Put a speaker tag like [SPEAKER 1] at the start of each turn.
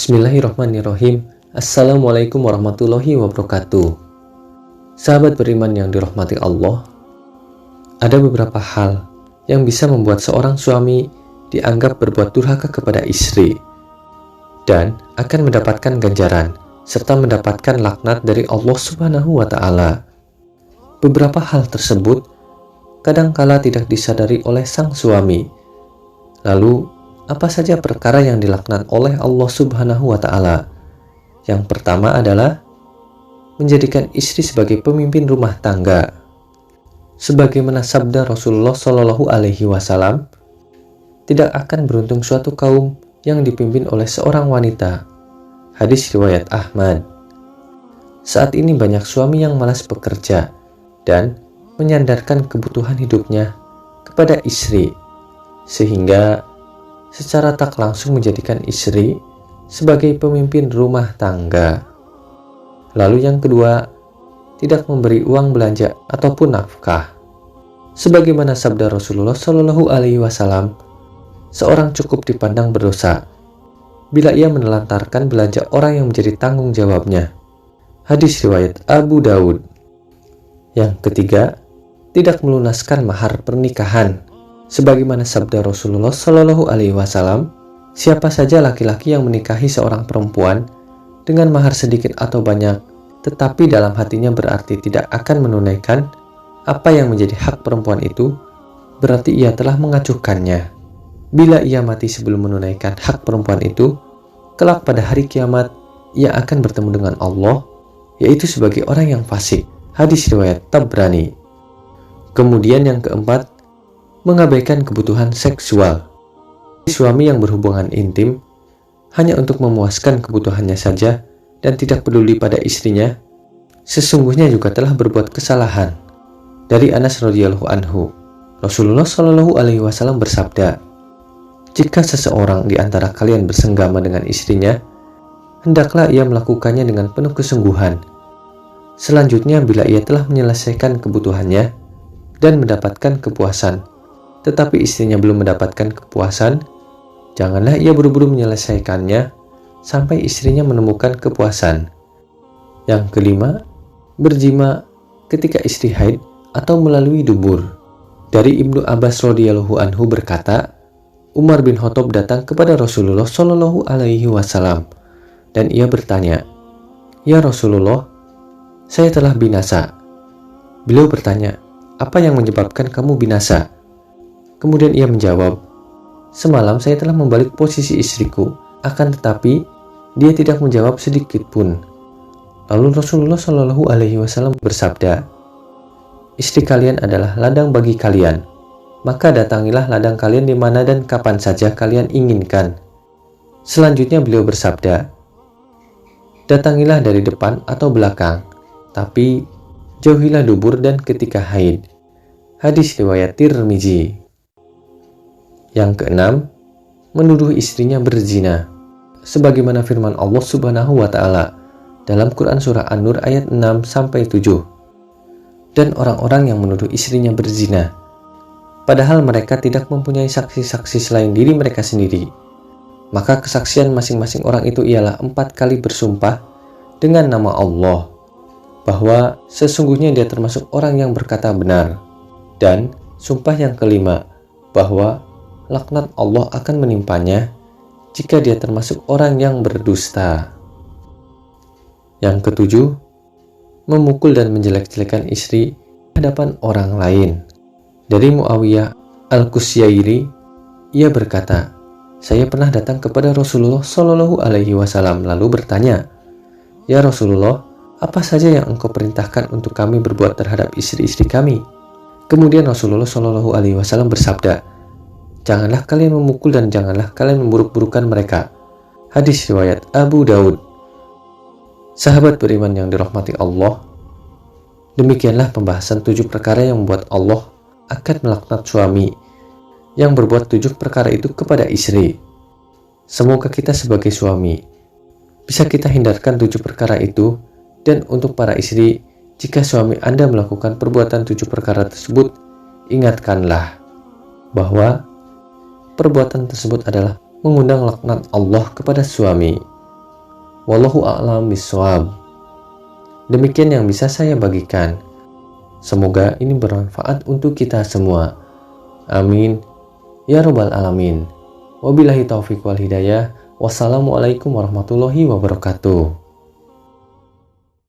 [SPEAKER 1] Bismillahirrahmanirrahim. Assalamualaikum warahmatullahi wabarakatuh. Sahabat beriman yang dirahmati Allah, ada beberapa hal yang bisa membuat seorang suami dianggap berbuat durhaka kepada istri dan akan mendapatkan ganjaran serta mendapatkan laknat dari Allah Subhanahu wa Ta'ala. Beberapa hal tersebut kadangkala tidak disadari oleh sang suami. Lalu, apa saja perkara yang dilaknat oleh Allah Subhanahu wa Ta'ala? Yang pertama adalah menjadikan istri sebagai pemimpin rumah tangga. Sebagaimana sabda Rasulullah Shallallahu Alaihi Wasallam, tidak akan beruntung suatu kaum yang dipimpin oleh seorang wanita. Hadis riwayat Ahmad. Saat ini banyak suami yang malas bekerja dan menyandarkan kebutuhan hidupnya kepada istri, sehingga secara tak langsung menjadikan istri sebagai pemimpin rumah tangga. Lalu yang kedua, tidak memberi uang belanja ataupun nafkah. Sebagaimana sabda Rasulullah Shallallahu Alaihi Wasallam, seorang cukup dipandang berdosa bila ia menelantarkan belanja orang yang menjadi tanggung jawabnya. Hadis riwayat Abu Daud. Yang ketiga, tidak melunaskan mahar pernikahan. Sebagaimana sabda Rasulullah Shallallahu Alaihi Wasallam, siapa saja laki-laki yang menikahi seorang perempuan dengan mahar sedikit atau banyak, tetapi dalam hatinya berarti tidak akan menunaikan apa yang menjadi hak perempuan itu, berarti ia telah mengacuhkannya. Bila ia mati sebelum menunaikan hak perempuan itu, kelak pada hari kiamat ia akan bertemu dengan Allah, yaitu sebagai orang yang fasik. Hadis riwayat Tabrani. Kemudian yang keempat, mengabaikan kebutuhan seksual. Suami yang berhubungan intim hanya untuk memuaskan kebutuhannya saja dan tidak peduli pada istrinya, sesungguhnya juga telah berbuat kesalahan. Dari Anas radhiyallahu anhu, Rasulullah Shallallahu Alaihi Wasallam bersabda, jika seseorang di antara kalian bersenggama dengan istrinya, hendaklah ia melakukannya dengan penuh kesungguhan. Selanjutnya, bila ia telah menyelesaikan kebutuhannya dan mendapatkan kepuasan, tetapi istrinya belum mendapatkan kepuasan, janganlah ia buru-buru menyelesaikannya sampai istrinya menemukan kepuasan. Yang kelima, berjima ketika istri haid atau melalui dubur. Dari Ibnu Abbas radhiyallahu anhu berkata, Umar bin Khattab datang kepada Rasulullah Shallallahu Alaihi Wasallam dan ia bertanya, "Ya Rasulullah, saya telah binasa." Beliau bertanya, "Apa yang menyebabkan kamu binasa?" Kemudian ia menjawab, "Semalam saya telah membalik posisi istriku, akan tetapi dia tidak menjawab sedikit pun." Lalu Rasulullah Shallallahu Alaihi Wasallam bersabda, "Istri kalian adalah ladang bagi kalian, maka datangilah ladang kalian di mana dan kapan saja kalian inginkan." Selanjutnya beliau bersabda, "Datangilah dari depan atau belakang, tapi jauhilah dubur dan ketika haid." Hadis riwayat Tirmizi. Yang keenam, menuduh istrinya berzina. Sebagaimana firman Allah Subhanahu wa Ta'ala dalam Quran surah An-Nur ayat 6-7. Dan orang-orang yang menuduh istrinya berzina, padahal mereka tidak mempunyai saksi-saksi selain diri mereka sendiri, maka kesaksian masing-masing orang itu ialah 4 kali bersumpah dengan nama Allah, bahwa sesungguhnya dia termasuk orang yang berkata benar. Dan sumpah yang kelima, bahwa laknat Allah akan menimpanya jika dia termasuk orang yang berdusta. Yang ketujuh, memukul dan menjelek-jelekan istri di hadapan orang lain. Dari Muawiyah Al-Qusyairi, ia berkata, "Saya pernah datang kepada Rasulullah Shallallahu Alaihi Wasallam lalu bertanya, 'Ya Rasulullah, apa saja yang engkau perintahkan untuk kami berbuat terhadap istri-istri kami?' Kemudian Rasulullah Shallallahu Alaihi Wasallam bersabda, 'Janganlah kalian memukul dan janganlah kalian memburuk-burukan mereka.' Hadis riwayat Abu Daud. Sahabat beriman yang dirahmati Allah, demikianlah pembahasan 7 perkara yang membuat Allah akan melaknat suami yang berbuat 7 perkara itu kepada istri. Semoga kita sebagai suami bisa kita hindarkan 7 perkara itu, dan untuk para istri, jika suami Anda melakukan perbuatan 7 perkara tersebut, ingatkanlah bahwa perbuatan tersebut adalah mengundang laknat Allah kepada suami. Wallahu a'lam bishawab. Demikian yang bisa saya bagikan. Semoga ini bermanfaat untuk kita semua. Amin. Ya Rabbal Alamin. Wabillahi taufiq wal hidayah. Wassalamualaikum warahmatullahi wabarakatuh.